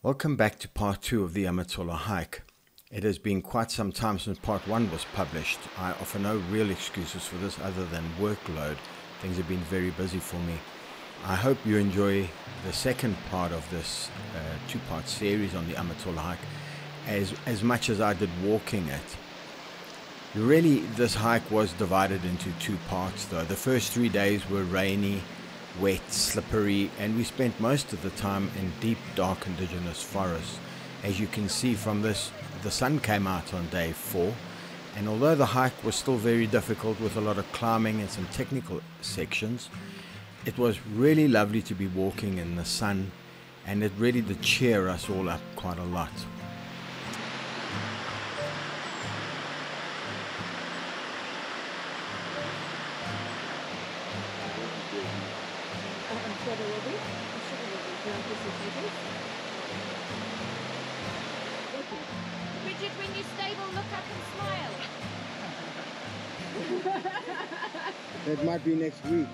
Welcome back to part 2 of the Amatola Hike. It has been quite some time since part 1 was published. I offer no real excuses for this other than workload. Things have been very busy for me. I hope you enjoy the second part of this two-part series on the Amatola Hike as much as I did walking it. Really, this hike was divided into two parts though. The first 3 days were rainy, wet, slippery, and we spent most of the time in deep, dark indigenous forests. As you can see from this, the sun came out on day 4, and although the hike was still very difficult with a lot of climbing and some technical sections, it was really lovely to be walking in the sun, and it really did cheer us all up quite a lot. Bridget, when you're stable, look up and smile. That might be next week.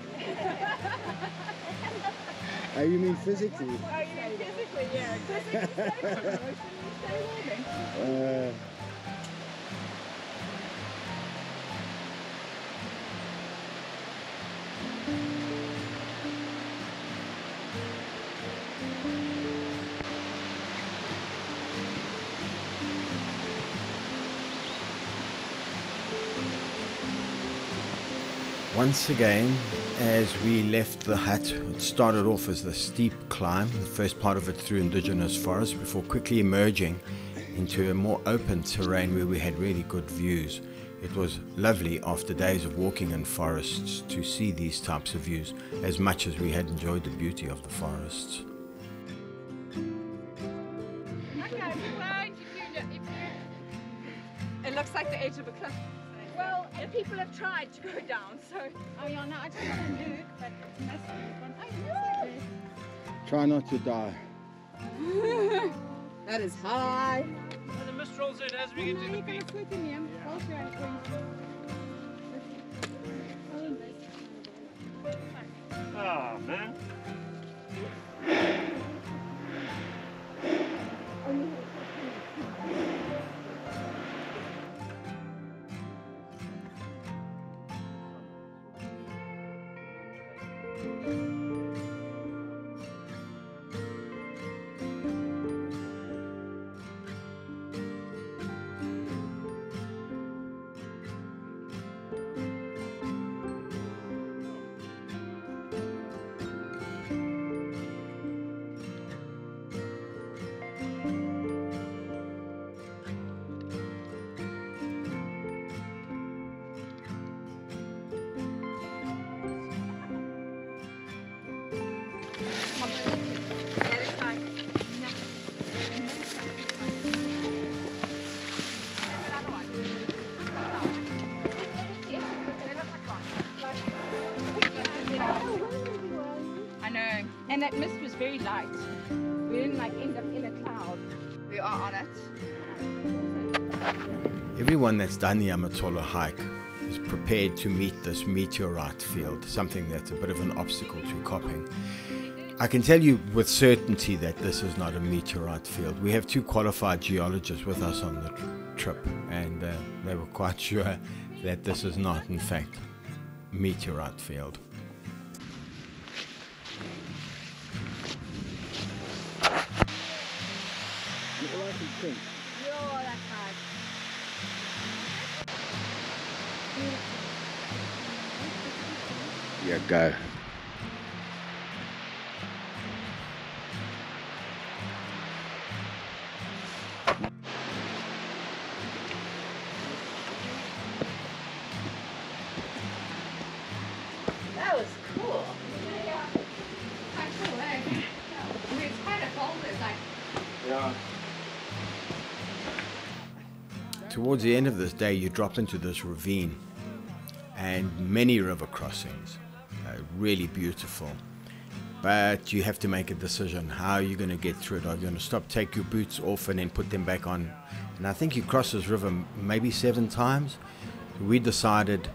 You mean physically? Oh, you mean physically, yeah. Physically stable, emotionally stable. Once again, as we left the hut, it started off as the steep climb, the first part of it through indigenous forest, before quickly emerging into a more open terrain where we had really good views. It was lovely after days of walking in forests to see these types of views, as much as we had enjoyed the beauty of the forests. Okay, it looks like the edge of a cliff. Well, people have tried to go down, so... Oh yeah, no, I just want to look, but it must be fun. Try not to die. That is high. And the mist rolls in as we get to the peak. Oh, man. I know, and that mist was very light. We didn't like end up in a cloud. We are on it. Everyone that's done the Amatola hike is prepared to meet this meteorite field, something that's a bit of an obstacle to coping. I can tell you with certainty that this is not a meteorite field. We have 2 qualified geologists with us on the trip, and they were quite sure that this is not, in fact, a meteorite field. Here you go. That was cool. Yeah. Quite cool, eh? It's kind of cold, it's like... Yeah. Towards the end of this day, you drop into this ravine and many river crossings. Really beautiful. But you have to make a decision. How are you going to get through it? Are you going to stop, take your boots off, and then put them back on? And I think you cross this river maybe 7 times. We decided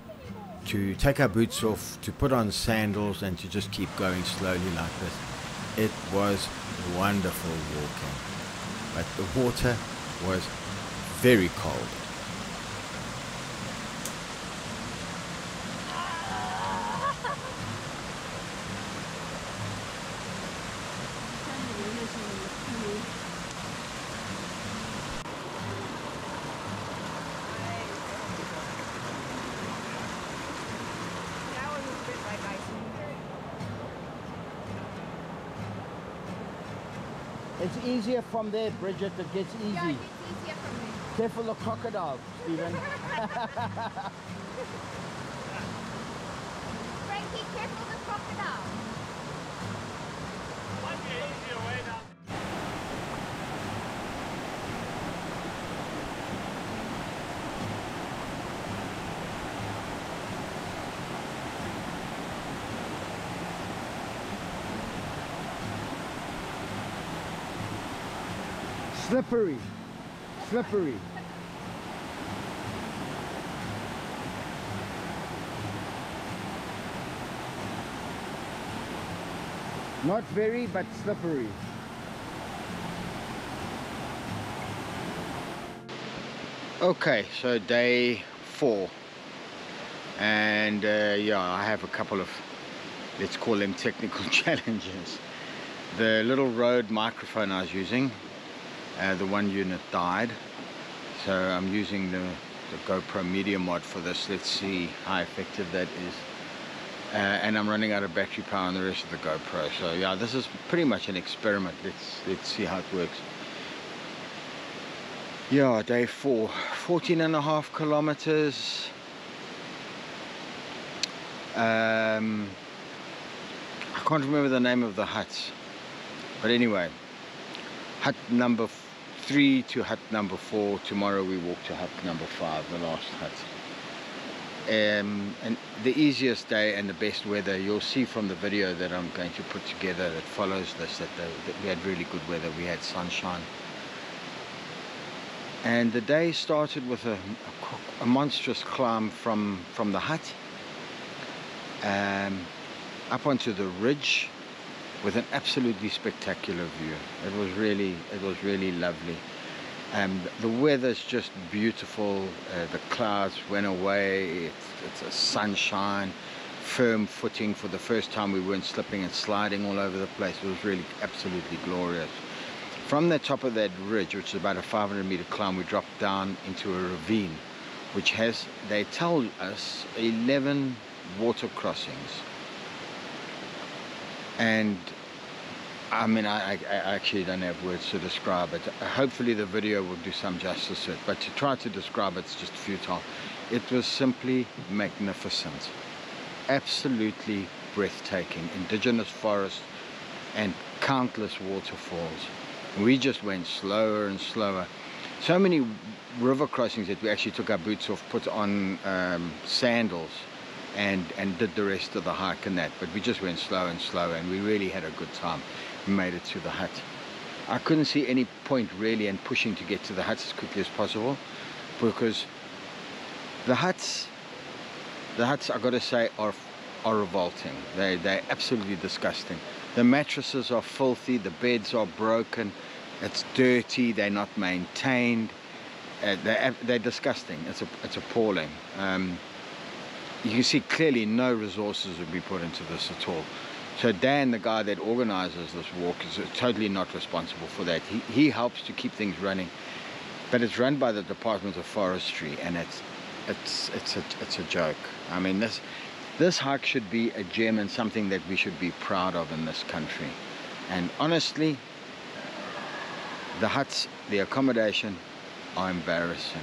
to take our boots off, to put on sandals, and to just keep going slowly like this. It was wonderful walking. but the water was very cold. It's easier from there, Bridget. It gets easy. Yeah, it gets easier from there. Careful the crocodile, Stephen. Frankie, careful the crocodile. Might be an easier way down. Slippery. Slippery. Not very, but slippery. Okay, so day 4, and yeah, I have a couple of, let's call them technical challenges. The little Rode microphone I was using, the one unit died, so I'm using the GoPro Media Mod for this. Let's see how effective that is. And I'm running out of battery power on the rest of the GoPro, so yeah, this is pretty much an experiment. Let's see how it works. Yeah, day 4, 14.5 kilometers. I can't remember the name of the huts, but anyway, hut number 3 to hut number 4. Tomorrow we walk to hut number 5, the last hut. And the easiest day and the best weather, you'll see from the video that I'm going to put together that follows this, that we had really good weather. We had sunshine, and the day started with a monstrous climb from the hut up onto the ridge with an absolutely spectacular view. It was really lovely. The weather's just beautiful. The clouds went away. It's a sunshine, firm footing. For the first time we weren't slipping and sliding all over the place. It was really absolutely glorious. From the top of that ridge, which is about a 500-meter climb, we dropped down into a ravine, which has, they tell us, 11 water crossings. And I mean, I actually don't have words to describe it. Hopefully the video will do some justice to it, but to try to describe it's just futile. It was simply magnificent, absolutely breathtaking. Indigenous forest and countless waterfalls. We just went slower and slower. So many river crossings that we actually took our boots off, put on sandals, and did the rest of the hike and that. But we just went slow and slow, and we really had a good time. We made it to the hut. I couldn't see any point really in pushing to get to the huts as quickly as possible, because the huts I gotta say are revolting. They're absolutely disgusting. The mattresses are filthy, the beds are broken, it's dirty, they're not maintained, they're disgusting. It's appalling. You can see clearly no resources would be put into this at all. So Dan, the guy that organizes this walk, is totally not responsible for that. He helps to keep things running, but it's run by the Department of Forestry, and it's a joke. I mean, this hike should be a gem and something that we should be proud of in this country. And honestly, the huts, the accommodation are embarrassing.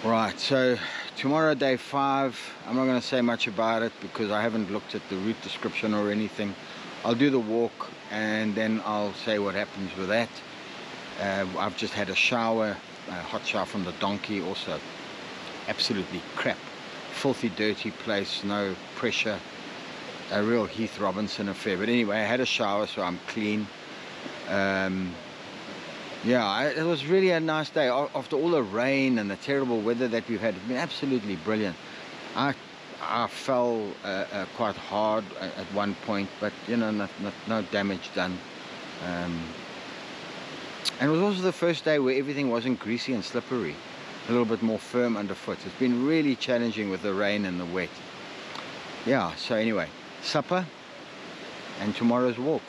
Right, so tomorrow, day 5, I'm not going to say much about it because I haven't looked at the route description or anything. I'll do the walk and then I'll say what happens with that. I've just had a shower, a hot shower from the donkey, also absolutely crap. Filthy, dirty place, no pressure, a real Heath Robinson affair. But anyway, I had a shower, so I'm clean. Yeah, it was really a nice day. After all the rain and the terrible weather that we've had, it's been absolutely brilliant. I fell quite hard at one point, but you know, no damage done. And it was also the first day where everything wasn't greasy and slippery, a little bit more firm underfoot. It's been really challenging with the rain and the wet. Yeah, so anyway, supper and tomorrow's walk.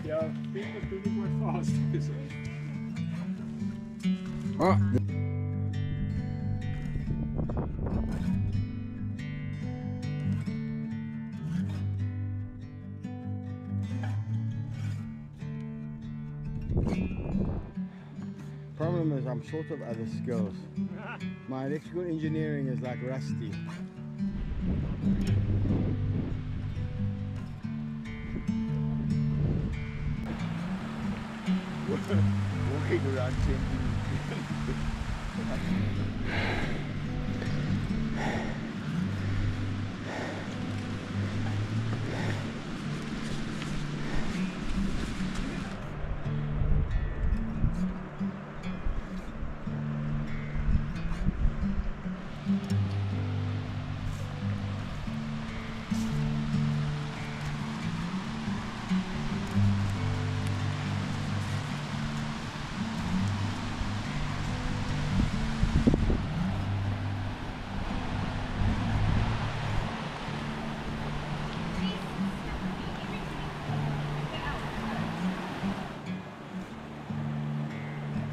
Yeah, people do it quite fast. Oh. Problem is I'm short of other skills. My electrical engineering is like rusty. Walking around 10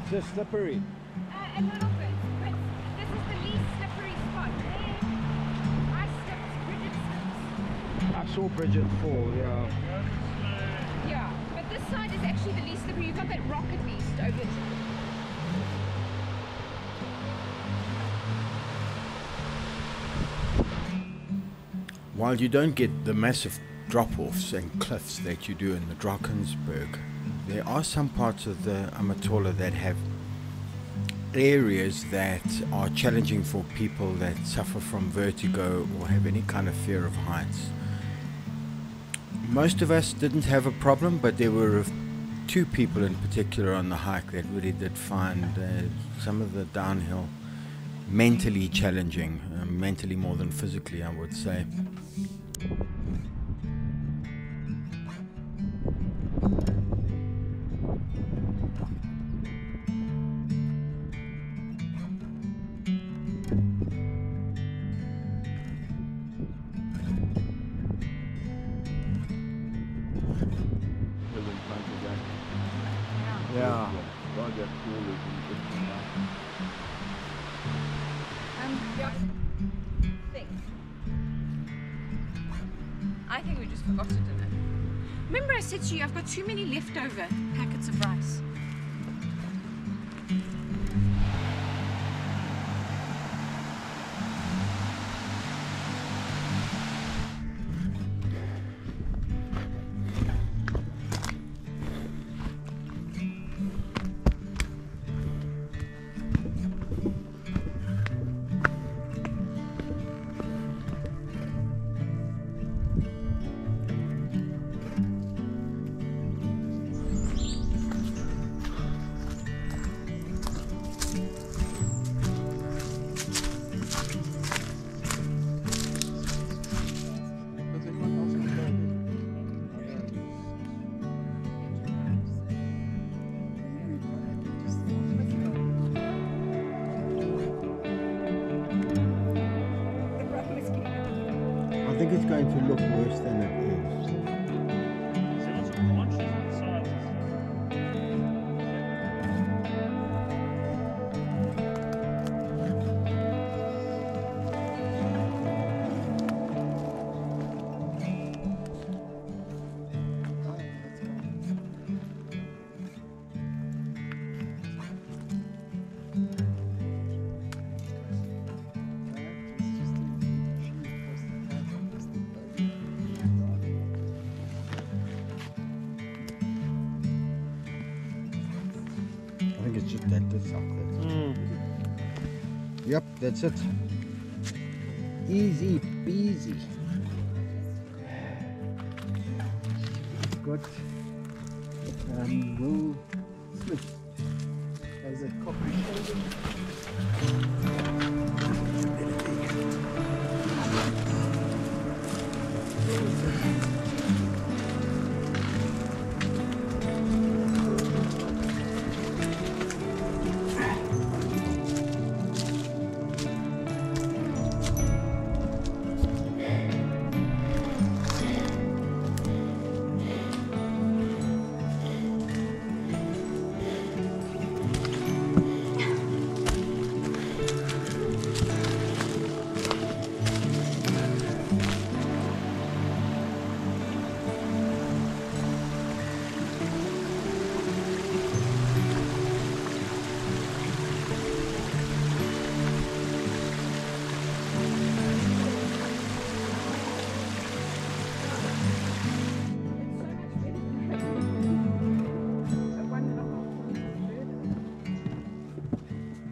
It's just slippery. A little bit, but this is the least slippery spot. There, I slipped, Bridget slipped. I saw Bridget fall, yeah. Yeah, but this side is actually the least slippery. You've got that rock at least over it. While you don't get the massive drop-offs and cliffs that you do in the Drakensberg, there are some parts of the Amatola that have areas that are challenging for people that suffer from vertigo or have any kind of fear of heights. Most of us didn't have a problem, but there were two people in particular on the hike that really did find some of the downhill mentally challenging, mentally more than physically, I would say. Yeah. I think we just forgot to do that. Remember I said to you, I've got too many leftover packets of rice. I think it's going to look worse than it is. See lots of branches on the sides and stuff. That's chocolate. Yep, that's it. Easy peasy. Got Will Smith as a coffee.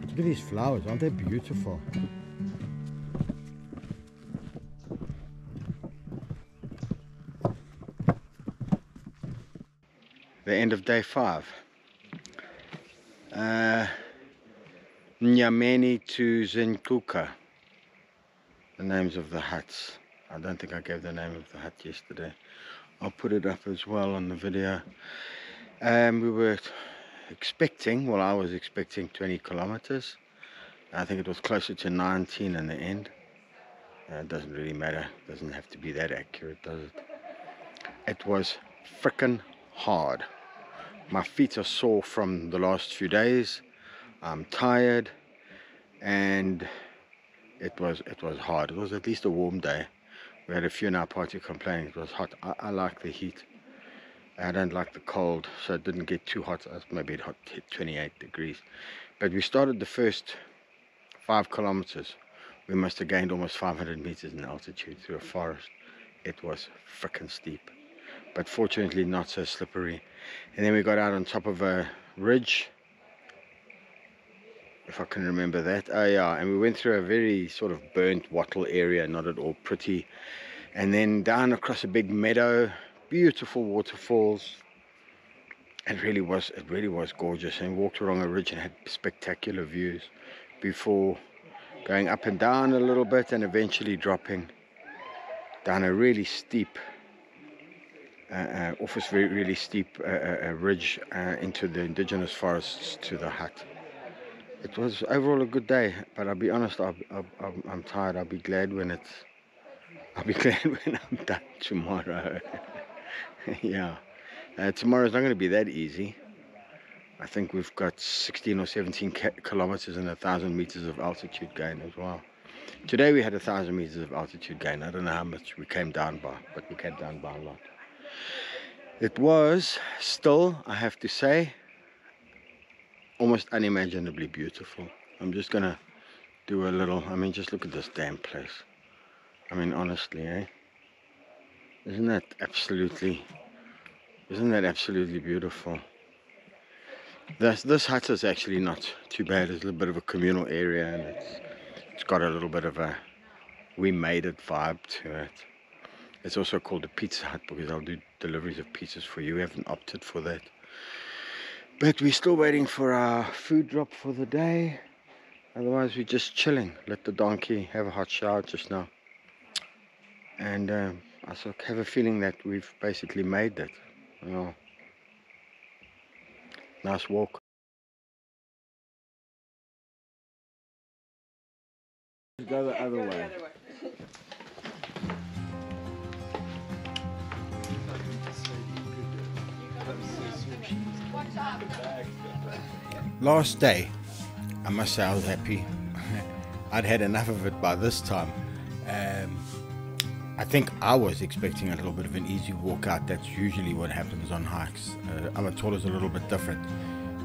Look at these flowers, aren't they beautiful? The end of day 5. Nyameni to Zinkuka. The names of the huts. I don't think I gave the name of the hut yesterday. I'll put it up as well on the video. We were expecting, well, I was expecting 20 kilometers. I think it was closer to 19 in the end. It doesn't really matter. It doesn't have to be that accurate, does it? It was frickin' hard. My feet are sore from the last few days. I'm tired, and it was hard. It was at least a warm day. We had a few in our party complaining it was hot. I like the heat. I don't like the cold, so it didn't get too hot. Maybe it hit 28 degrees. But we started the first 5 kilometers. We must have gained almost 500 meters in altitude through a forest. It was frickin' steep, but fortunately not so slippery. And then we got out on top of a ridge, if I can remember that. Oh yeah, and we went through a very sort of burnt wattle area, not at all pretty. And then down across a big meadow, beautiful waterfalls. It really was gorgeous. And we walked along a ridge and had spectacular views before going up and down a little bit and eventually dropping down a really steep off this really steep ridge into the indigenous forests to the hut. It was overall a good day, but I'll be honest, I'm tired. I'll be glad when I'm done tomorrow. Yeah, tomorrow's not going to be that easy. I think we've got 16 or 17 kilometers and 1,000 meters of altitude gain as well. Today we had 1,000 meters of altitude gain. I don't know how much we came down by, but we came down by a lot. It was still, I have to say, almost unimaginably beautiful. I'm just gonna do a little, just look at this damn place. Honestly, Isn't that absolutely beautiful? This hut is actually not too bad. It's a little bit of a communal area, and it's got a little bit of a we made it vibe to it. It's also called a pizza hut because I'll do deliveries of pizzas for you. We haven't opted for that, but we're still waiting for our food drop for the day. Otherwise we're just chilling. Let the donkey have a hot shower just now, and I sort of have a feeling that we've basically made it. Nice walk. Go the other way. Last day, I must say I was happy. I'd had enough of it by this time. I think I was expecting a little bit of an easy walk out. That's usually what happens on hikes. Amatola is a little bit different.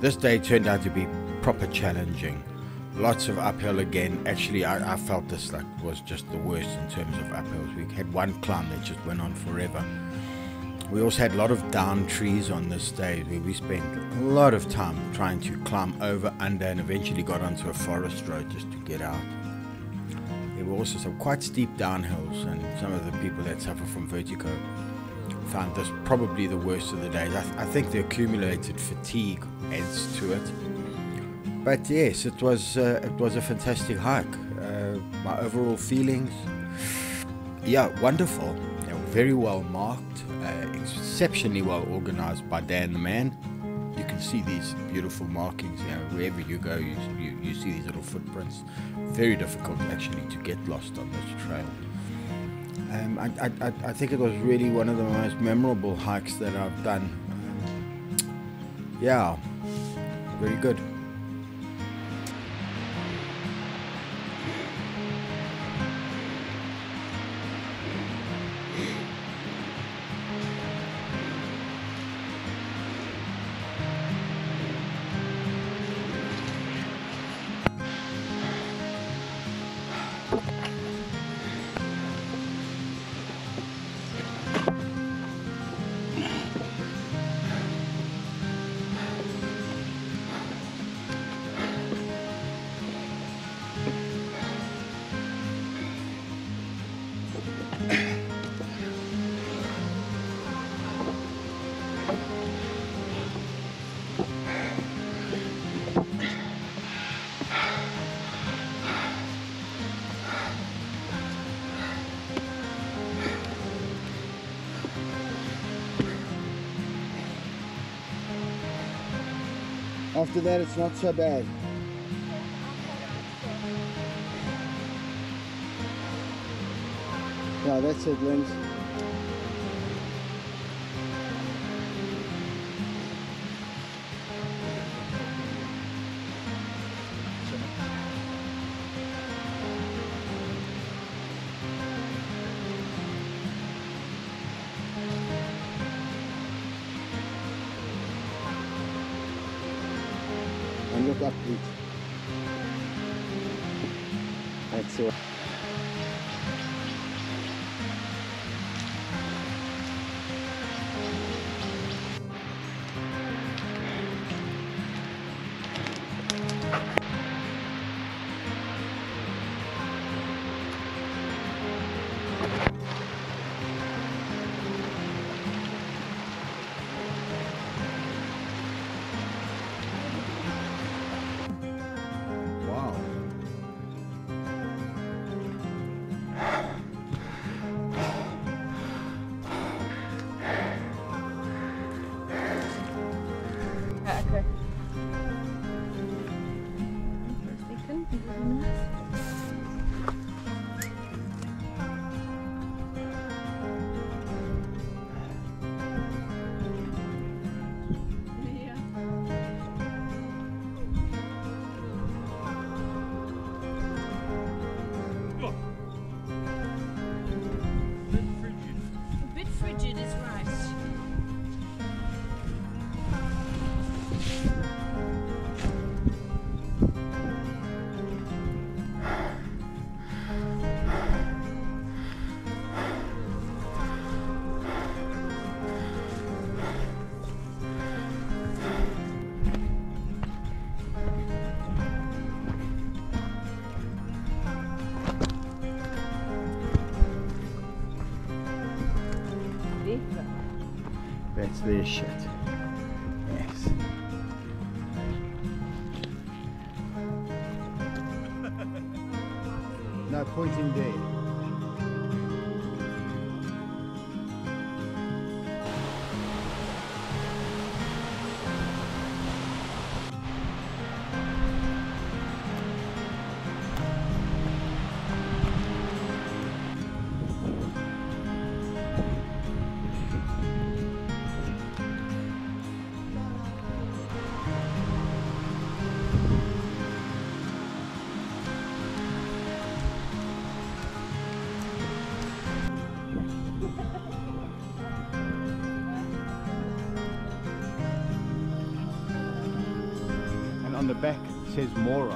This day turned out to be proper challenging. Lots of uphill again. Actually, I felt this was just the worst in terms of uphills. We had one climb that just went on forever. We also had a lot of down trees on this day where we spent a lot of time trying to climb over, under, and eventually got onto a forest road just to get out. There were also some quite steep downhills, and some of the people that suffer from vertigo found this probably the worst of the days. I think the accumulated fatigue adds to it. But yes, it was a fantastic hike. My overall feelings, yeah, wonderful. They were very well marked, exceptionally well organized by Dan the man. You can see these beautiful markings, you know, wherever you go, you see these little footprints. Very difficult actually to get lost on this trail. I think it was really one of the most memorable hikes that I've done. Yeah, very good. After that, it's not so bad. Yeah, that's it, Lynn. And look up, please. That's it. Wow. Okay. Oh. Bit frigid. A bit frigid is right. That's their shit. Yes. No, pointing there. And on the back it says Moro.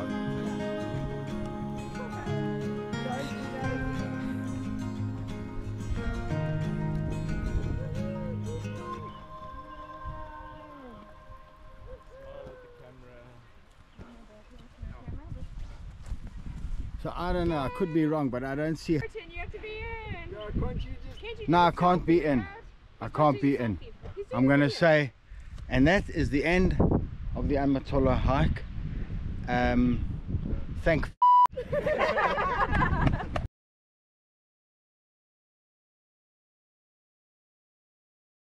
So I don't know, I could be wrong, but I don't see. You have to be in. Can't you No, I just can't selfie be in. first? I can't be in. I'm gonna say, and that is the end of the Amatola hike. Thank